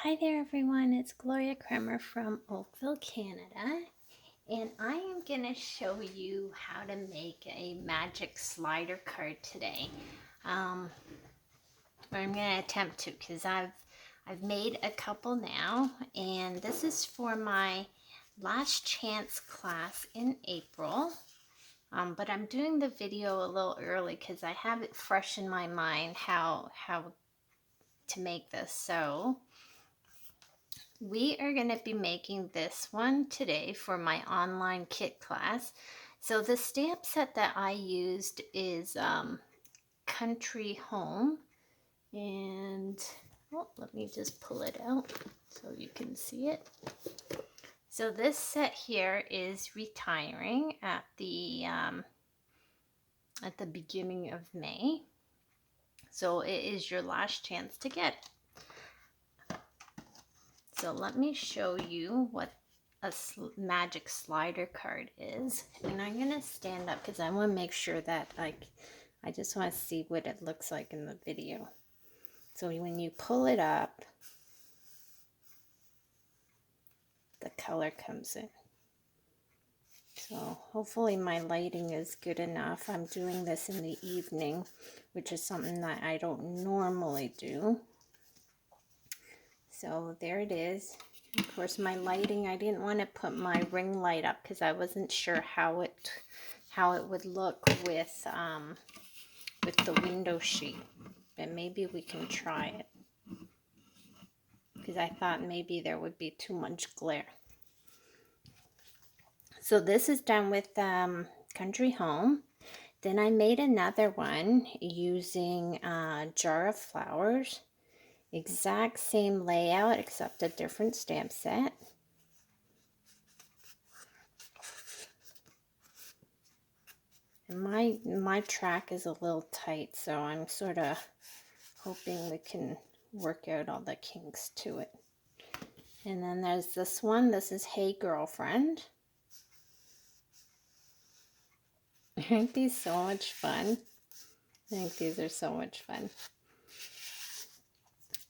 Hi there everyone, it's Gloria Kremer from Oakville, Canada, and I am going to show you how to make a magic slider card today. Or I'm going to attempt to, because I've made a couple now, and this is for my last chance class in April. But I'm doing the video a little early because I have it fresh in my mind how to make this. So we are going to be making this one today for my online kit class. So the stamp set that I used is Country Home, and let me just pull it out so you can see it. So this set here is retiring at the beginning of May. So it is your last chance to get it. So let me show you what a magic slider card is. And I'm going to stand up because I want to make sure that I just want to see what it looks like in the video. So when you pull it up, the color comes in. So hopefully my lighting is good enough. I'm doing this in the evening, which is something that I don't normally do. So there it is. Of course, my lighting, I didn't want to put my ring light up because I wasn't sure how it would look with the window sheet. But maybe we can try it because I thought maybe there would be too much glare. So this is done with Country Home. Then I made another one using a jar of flowers. Exact same layout except a different stamp set. And my track is a little tight, so I'm sort of hoping we can work out all the kinks to it. And then there's this one. This is Hey Girlfriend. Aren't these so much fun? I think these are so much fun.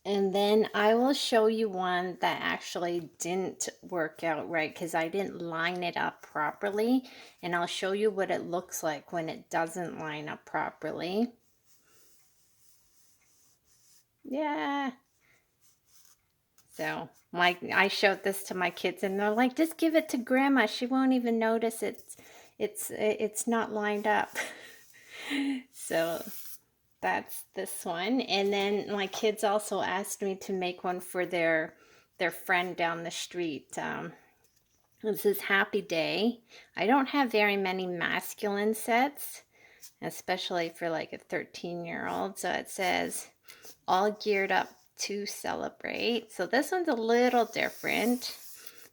And then I will show you one that actually didn't work out right because I didn't line it up properly. And I'll show you what it looks like when it doesn't line up properly. Yeah. So I showed this to my kids and they're like, just give it to Grandma. She won't even notice it's not lined up. So that's this one. And then my kids also asked me to make one for their friend down the street. This is Happy Day. I don't have very many masculine sets, especially for like a 13-year-old. So it says all geared up to celebrate. So this one's a little different.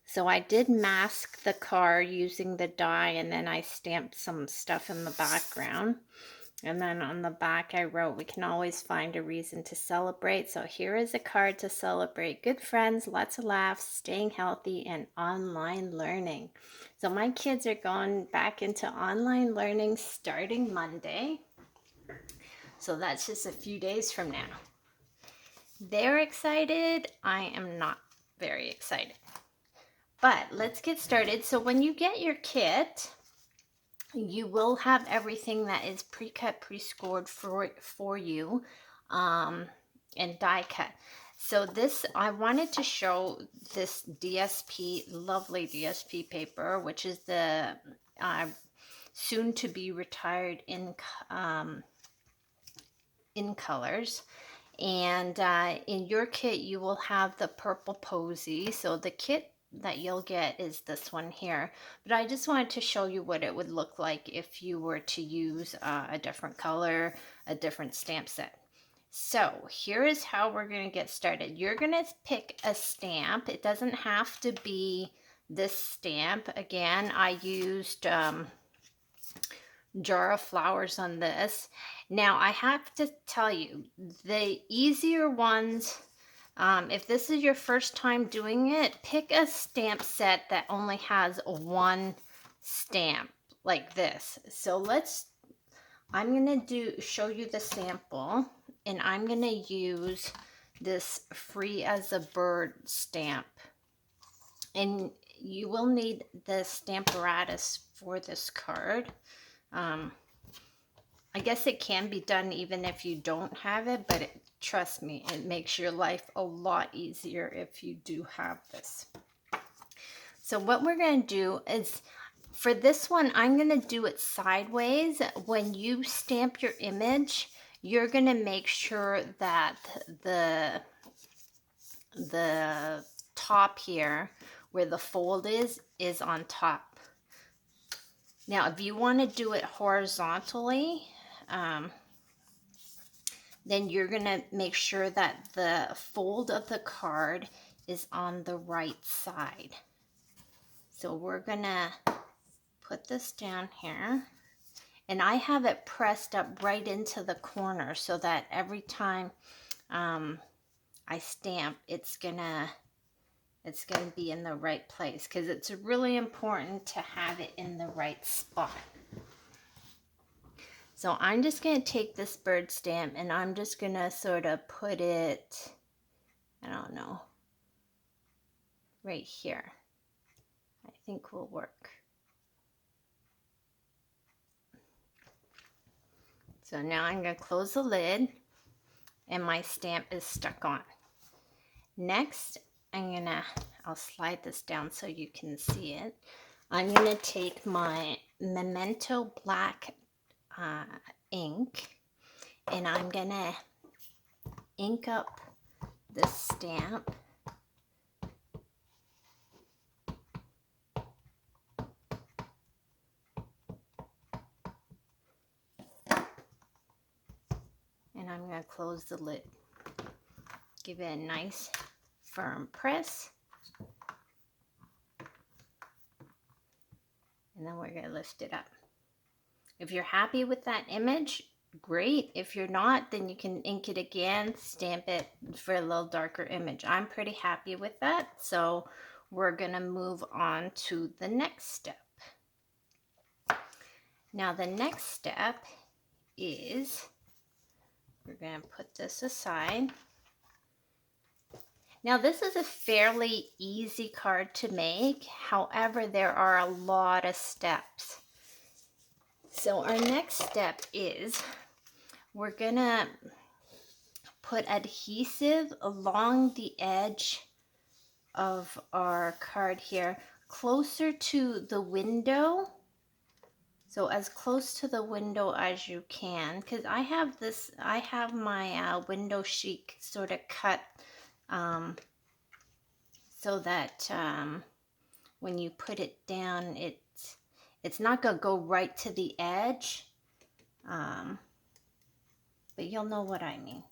So I did mask the car using the die, and then I stamped some stuff in the background. And then on the back I wrote, we can always find a reason to celebrate. So here is a card to celebrate good friends, lots of laughs, staying healthy, and online learning. So my kids are going back into online learning starting Monday. So that's just a few days from now. They're excited. I am not very excited. But let's get started. So when you get your kit, you will have everything that is pre-cut, pre-scored for you, and die cut. So this, I wanted to show this DSP, lovely DSP paper, which is the soon to be retired in colors. And in your kit, you will have the purple posy. So the kit that you'll get is this one here. But I just wanted to show you what it would look like if you were to use a different color, a different stamp set. So here is how we're going to get started. You're going to pick a stamp. It doesn't have to be this stamp. Again, I used jar of flowers on this. Now I have to tell you, the easier ones, if this is your first time doing it, pick a stamp set that only has one stamp like this. So I'm gonna show you the sample, and I'm gonna use this free as a bird stamp. And you will need the Stamparatus for this card. I guess it can be done even if you don't have it, but trust me, it makes your life a lot easier if you do have this. So what we're going to do is, for this one, I'm going to do it sideways. When you stamp your image, you're going to make sure that the top here, where the fold is on top. Now, if you want to do it horizontally, then you're going to make sure that the fold of the card is on the right side. So we're going to put this down here. And I have it pressed up right into the corner so that every time I stamp, it's gonna be in the right place, because it's really important to have it in the right spot. So I'm just going to take this bird stamp and I'm just going to sort of put it, I don't know, right here. I think will work. So now I'm going to close the lid and my stamp is stuck on. Next, I'll slide this down so you can see it. I'm going to take my Memento black ink, and I'm going to ink up this stamp. And I'm going to close the lid. Give it a nice firm press. And then we're going to lift it up. If you're happy with that image, great. If you're not, then you can ink it again, stamp it for a little darker image. I'm pretty happy with that. So we're going to move on to the next step. Now the next step is, we're going to put this aside. Now this is a fairly easy card to make. However, there are a lot of steps. So our next step is, we're going to put adhesive along the edge of our card here, closer to the window. So as close to the window as you can, because I have my window sheet sort of cut so that when you put it down, it's not going to go right to the edge, but you'll know what I mean.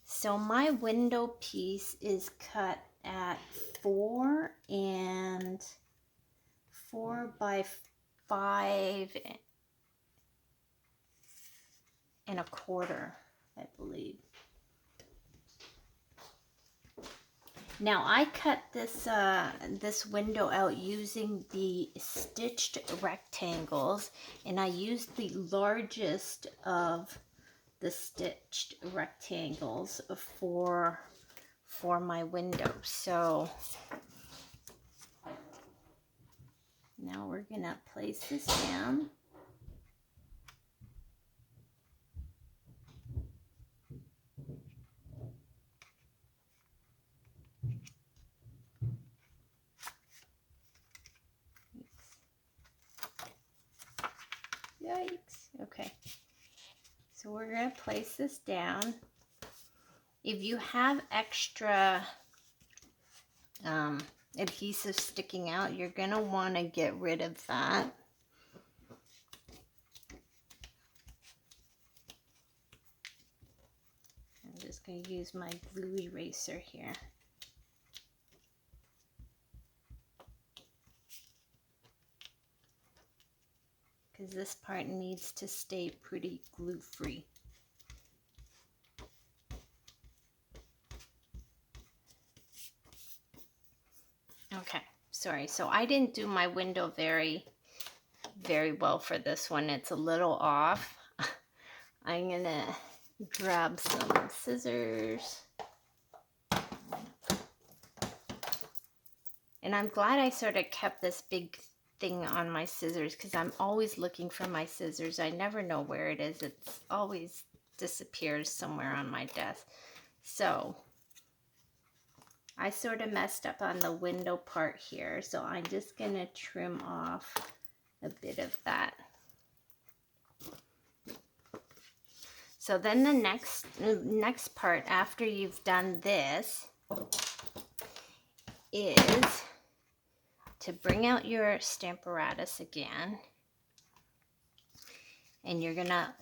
So my window piece is cut at 4 by 5 1/4, I believe. Now I cut this window out using the stitched rectangles, and I used the largest of the stitched rectangles for my window. So now we're gonna place this down. Yikes. Okay. So we're going to place this down. If you have extra adhesive sticking out, you're going to want to get rid of that. I'm just going to use my glue eraser here. Because this part needs to stay pretty glue-free. Okay, sorry. So I didn't do my window very well for this one. It's a little off. I'm gonna grab some scissors. And I'm glad I sort of kept this big thing on my scissors because I'm always looking for my scissors. I never know where it is. It's always disappears somewhere on my desk. So I sort of messed up on the window part here. So I'm just going to trim off a bit of that. So then the next part after you've done this is to bring out your Stamparatus again. And you're gonna,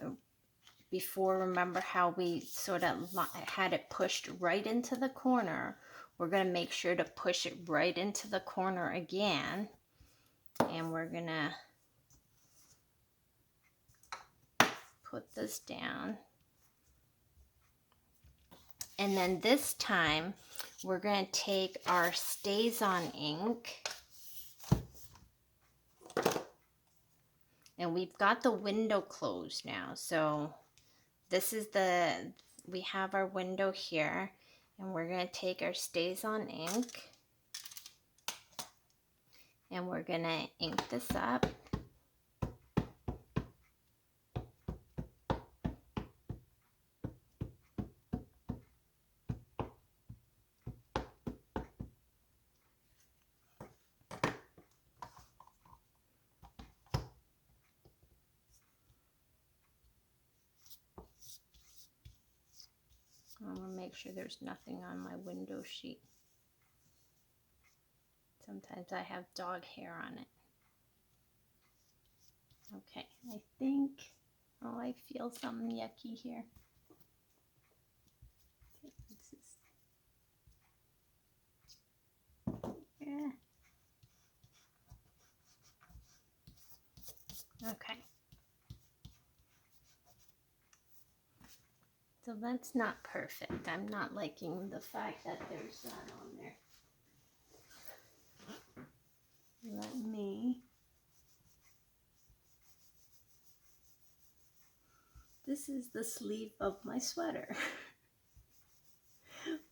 before, remember how we sort of had it pushed right into the corner. We're gonna make sure to push it right into the corner again. And we're gonna put this down. And then this time, we're going to take our Stazon ink. And we've got the window closed now. So this is we have our window here. And we're going to take our Stazon ink. And we're going to ink this up. I'm going to make sure there's nothing on my window sheet. Sometimes I have dog hair on it. Okay, I think, oh, I feel something yucky here. Okay, this is, yeah. Okay. So that's not perfect. I'm not liking the fact that there's that on there. Let me. This is the sleeve of my sweater,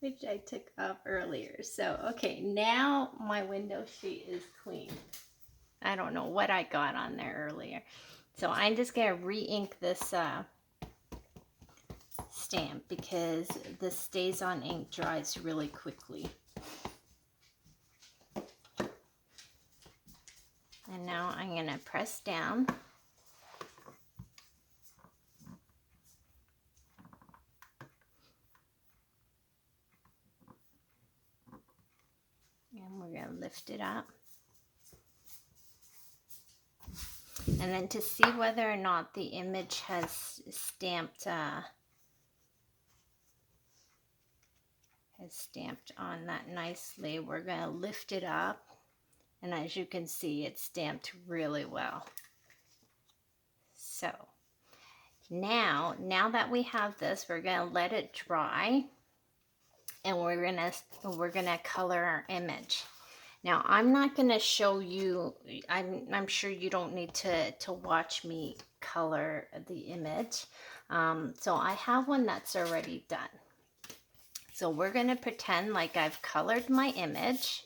which I took off earlier. So, okay, now my window sheet is clean. I don't know what I got on there earlier. So I'm just going to re-ink this stamp because the Stazon ink dries really quickly. And now I'm going to press down. And we're going to lift it up. And then to see whether or not the image has stamped on that nicely, we're going to lift it up. And as you can see, it's stamped really well. So now that we have this, we're going to let it dry. And we're gonna color our image. Now I'm not gonna show you. I'm sure you don't need to watch me color the image. So I have one that's already done. So we're gonna pretend like I've colored my image.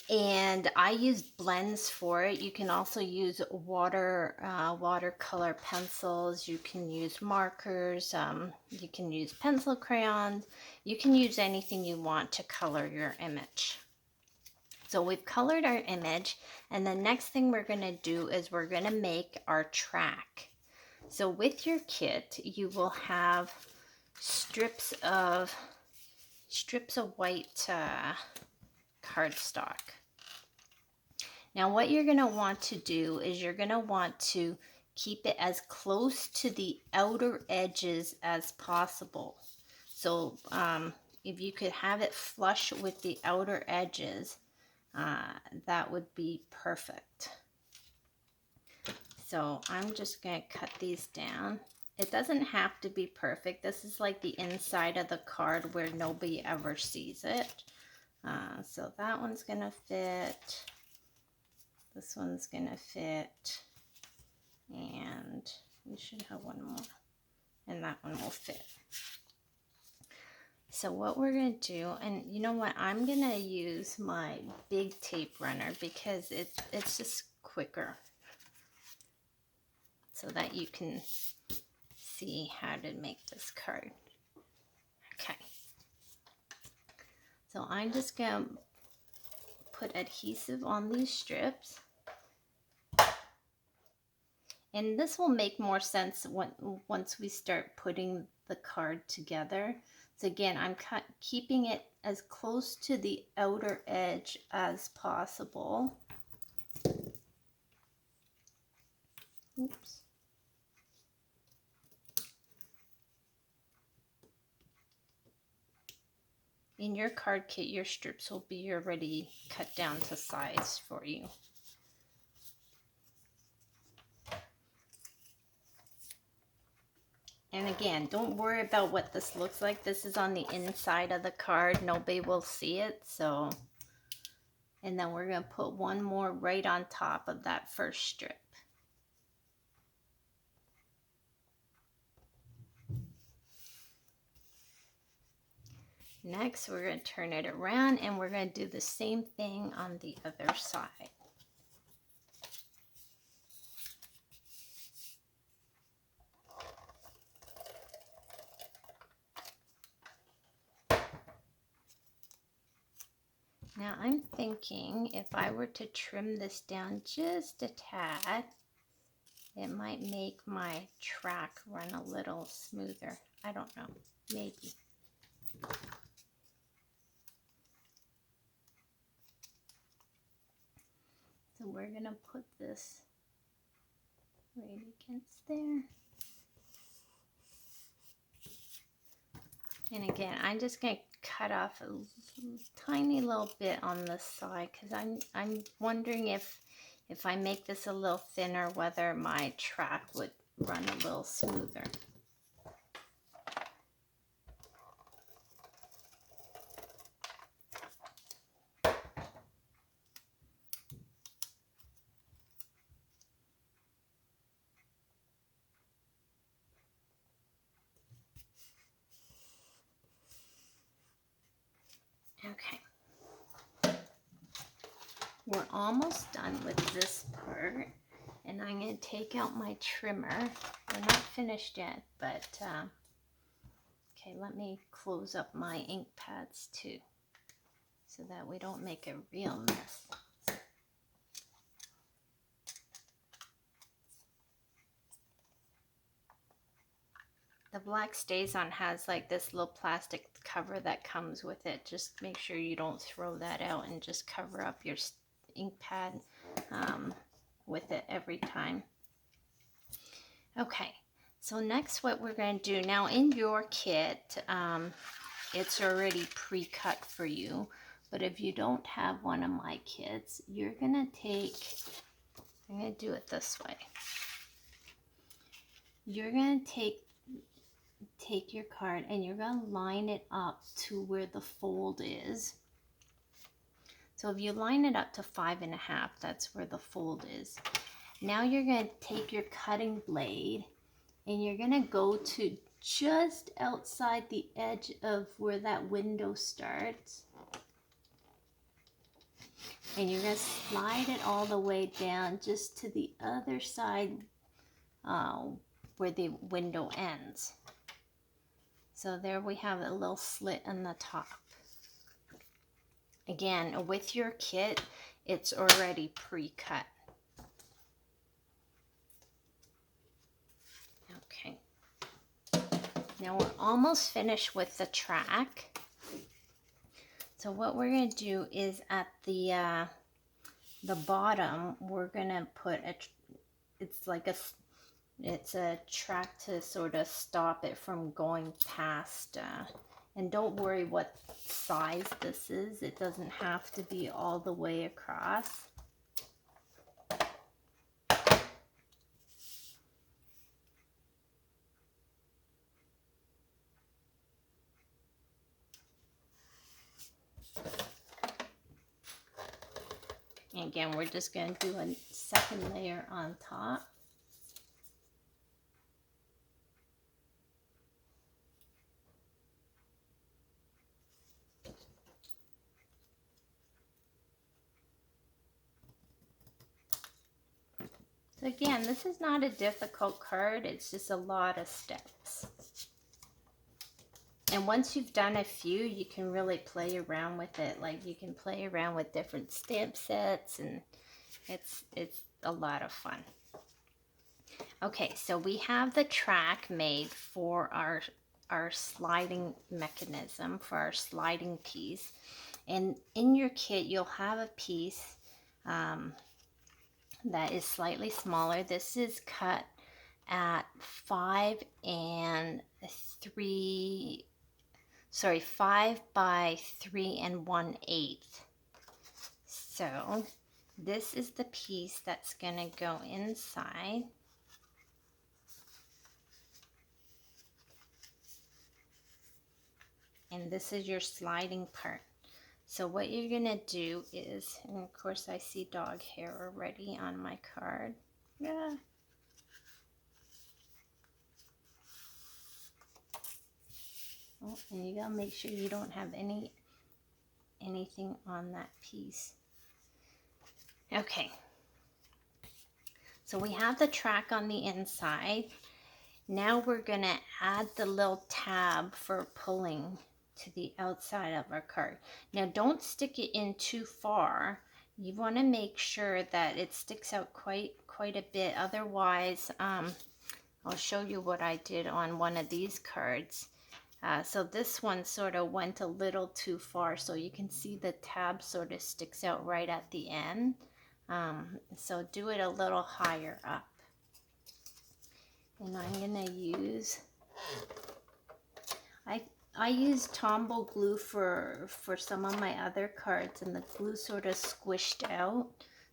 And I use blends for it. You can also use watercolor pencils. You can use markers. You can use pencil crayons. You can use anything you want to color your image. So we've colored our image. And the next thing we're going to do is we're going to make our track. So with your kit, you will have strips of white cardstock. Now what you're going to want to do is you're going to want to keep it as close to the outer edges as possible. So if you could have it flush with the outer edges, that would be perfect. So I'm just going to cut these down. It doesn't have to be perfect. This is like the inside of the card where nobody ever sees it. So that one's going to fit. This one's going to fit. And we should have one more. and that one will fit. So what we're going to do, and you know what, I'm going to use my big tape runner because it's just quicker so that you can see how to make this card. Okay. So I'm just going to put adhesive on these strips. And this will make more sense once we start putting the card together. So again, I'm keeping it as close to the outer edge as possible. Oops. In your card kit, your strips will be already cut down to size for you. And again, don't worry about what this looks like. This is on the inside of the card. Nobody will see it. So, and then we're going to put one more right on top of that first strip. Next, we're going to turn it around and we're going to do the same thing on the other side. Now I'm thinking if I were to trim this down just a tad, it might make my track run a little smoother. I don't know, maybe. So we're gonna put this right against there. And again, I'm just gonna cut off a tiny little bit on this side because I'm wondering if I make this a little thinner, whether my track would run a little smoother. Okay, we're almost done with this part, and I'm going to take out my trimmer. We're not finished yet, but okay, let me close up my ink pads too, so that we don't make a real mess. The black Stazon has like this little plastic cover that comes with it. Just make sure you don't throw that out and just cover up your ink pad with it every time. Okay, so next what we're going to do, now in your kit, it's already pre-cut for you, but if you don't have one of my kits, you're going to take, I'm going to do it this way. You're going to take your card and you're going to line it up to where the fold is. So if you line it up to 5.5, that's where the fold is. Now you're going to take your cutting blade and you're going to go to just outside the edge of where that window starts. And you're going to slide it all the way down just to the other side where the window ends. So there we have a little slit in the top. Again, with your kit, it's already pre-cut. Okay. Now we're almost finished with the track. So what we're going to do is at the bottom, we're going to put it's a track to sort of stop it from going past. And don't worry what size this is. It doesn't have to be all the way across. And again, we're just going to do a second layer on top. So again, this is not a difficult card, it's just a lot of steps. And once you've done a few, you can really play around with it. Like you can play around with different stamp sets, and it's a lot of fun. Okay, so we have the track made for our sliding mechanism, for our sliding piece. And in your kit, you'll have a piece that is slightly smaller. This is cut at 5 by 3 1/8. So this is the piece that's going to go inside. And this is your sliding part. So what you're going to do is, and of course I see dog hair already on my card. Yeah. Oh, and you got to make sure you don't have anything on that piece. Okay. So we have the track on the inside. Now we're going to add the little tab for pulling to the outside of our card. Now don't stick it in too far. You want to make sure that it sticks out quite a bit. Otherwise, I'll show you what I did on one of these cards. So this one sort of went a little too far, so you can see the tab sort of sticks out right at the end. So do it a little higher up. And I'm going to use, I use Tombow glue for some of my other cards, and the glue sort of squished out.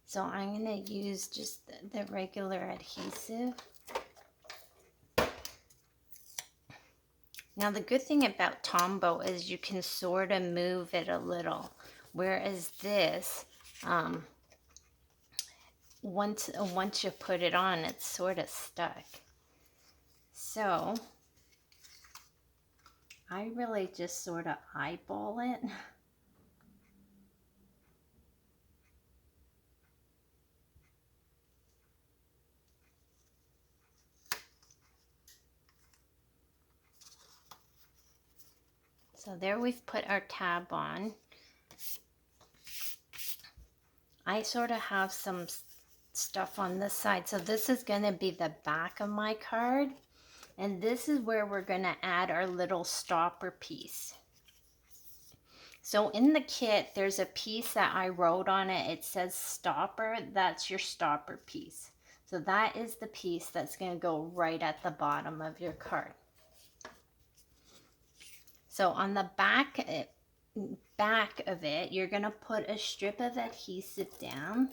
So I'm going to use just the regular adhesive. Now the good thing about Tombow is you can sort of move it a little, whereas this, once you put it on, it's sort of stuck. So I really just sort of eyeball it. So there we've put our tab on. I sort of have some stuff on this side. So this is going to be the back of my card. And this is where we're going to add our little stopper piece. So in the kit, there's a piece that I wrote on it. It says stopper. That's your stopper piece. So that is the piece that's going to go right at the bottom of your card. So on the back of it, you're going to put a strip of adhesive down.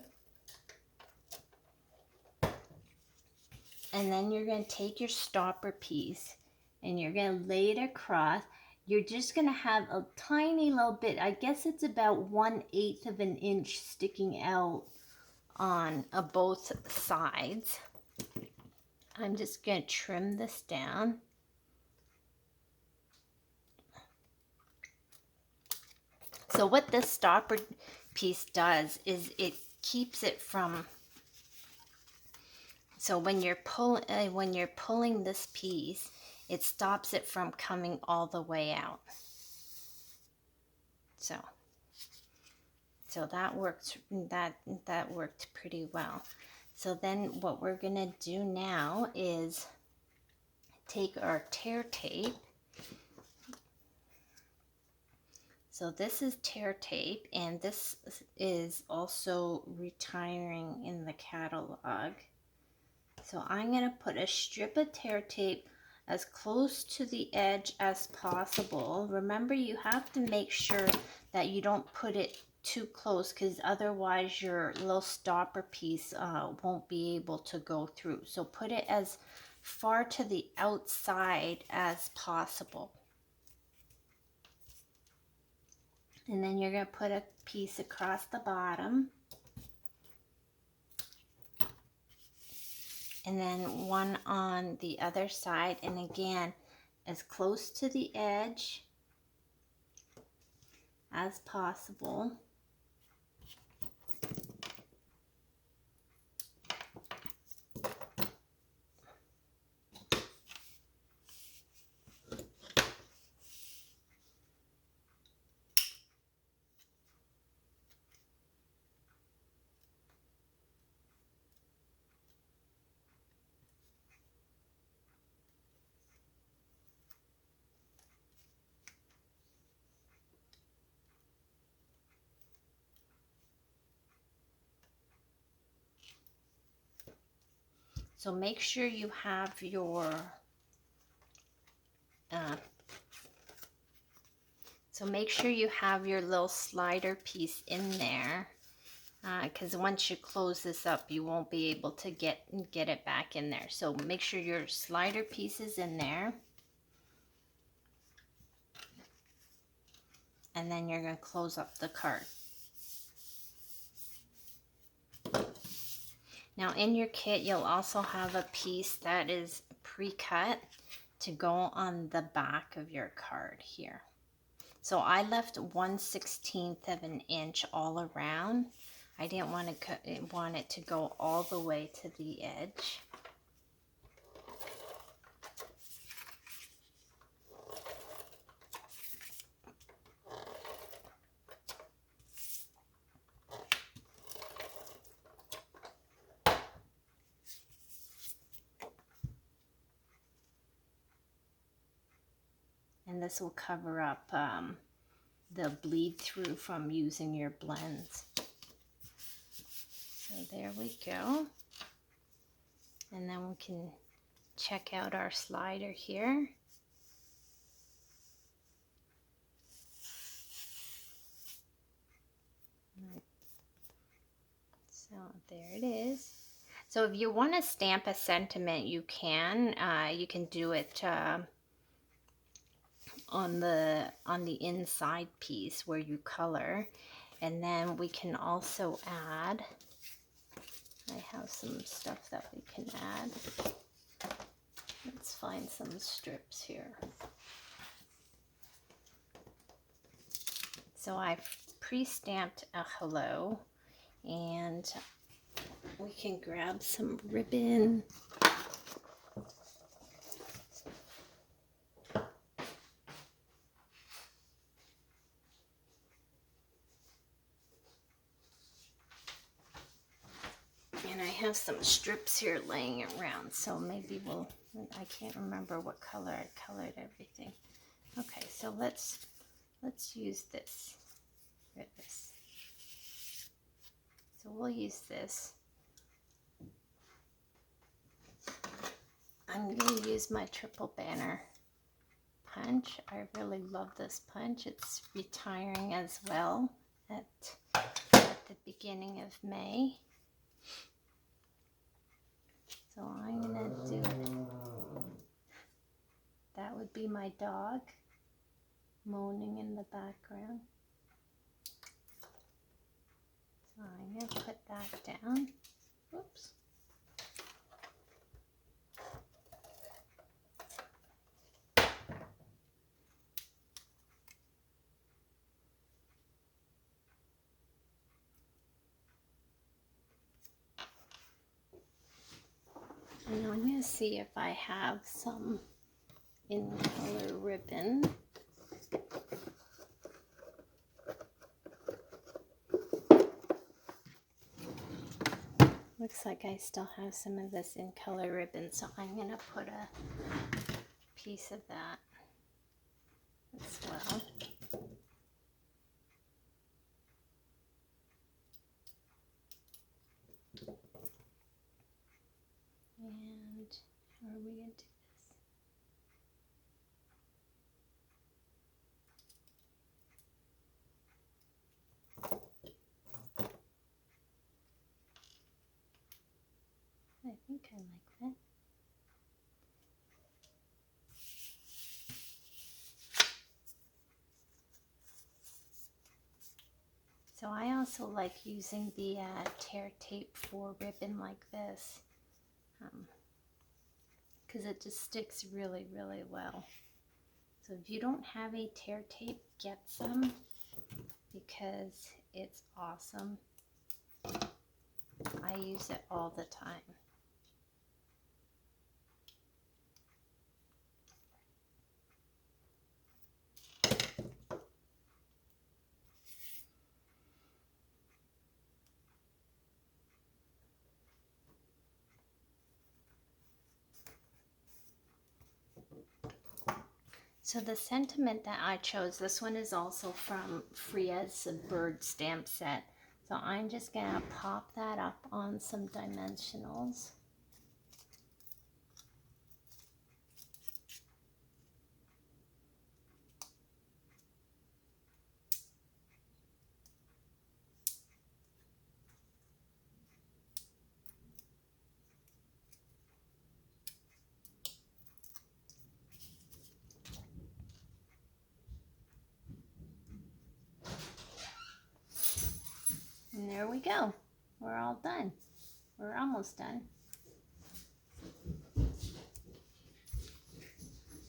And then you're going to take your stopper piece and you're going to lay it across. You're just going to have a tiny little bit, I guess it's about 1/8 of an inch sticking out on both sides. I'm just going to trim this down. So what this stopper piece does is it keeps it from, so when you're pulling this piece, it stops it from coming all the way out. So that worked pretty well. So then what we're gonna do now is take our tear tape. So this is tear tape, and this is also retiring in the catalog. So I'm going to put a strip of tear tape as close to the edge as possible. Remember, you have to make sure that you don't put it too close, because otherwise your little stopper piece won't be able to go through. So put it as far to the outside as possible. And then you're going to put a piece across the bottom. And then one on the other side. And again, as close to the edge as possible. So make sure you have your little slider piece in there, because once you close this up, you won't be able to get it back in there. So make sure your slider piece is in there. And then you're going to close up the card. Now in your kit, you'll also have a piece that is pre-cut to go on the back of your card here. So I left 1/16 of an inch all around. I didn't want it to go all the way to the edge. And this will cover up the bleed through from using your blends. So there we go. And then we can check out our slider here. So there it is. So if you want to stamp a sentiment, you can do it on the inside piece where you color, and then we can also add, I have some stuff that we can add. Let's find some strips here. So I've pre-stamped a hello, and we can grab some ribbon. And I have some strips here laying around, so maybe I can't remember what color I colored everything. Okay, so let's use this. So we'll use this. I'm going to use my triple banner punch. I really love this punch. It's retiring as well at the beginning of May. So I'm going to do, that would be my dog moaning in the background. So I'm going to put that down. Whoops. And I'm going to see if I have some in color ribbon. Looks like I still have some of this in color ribbon, so I'm going to put a piece of that as well. And how are we going to do this? I think I like that. So I also like using the tear tape for ribbon like this, because it just sticks really, really well. So if you don't have a tear tape, get some, because it's awesome. I use it all the time. So the sentiment that I chose, this one is also from Freya's bird stamp set. So I'm just gonna pop that up on some dimensionals. there we go. We're all done. We're almost done.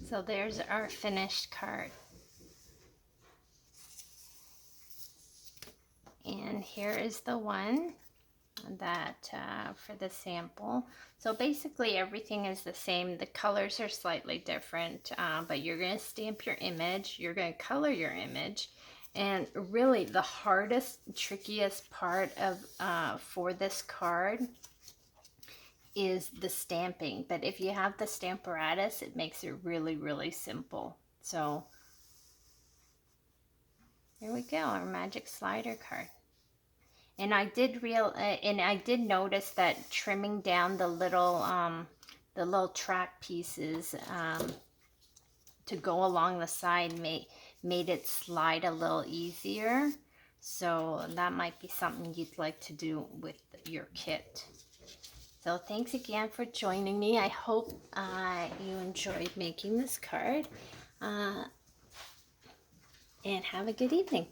So there's our finished card. And here is the one that for the sample. So basically everything is the same. The colors are slightly different, but you're going to stamp your image. You're going to color your image. And really the hardest, trickiest part of for this card is the stamping. But if you have the Stamparatus, it makes it really, really simple. So there we go, our magic slider card. And I did notice that trimming down the little track pieces to go along the side made it slide a little easier. So that might be something you'd like to do with your kit. So thanks again for joining me. I hope you enjoyed making this card. And have a good evening.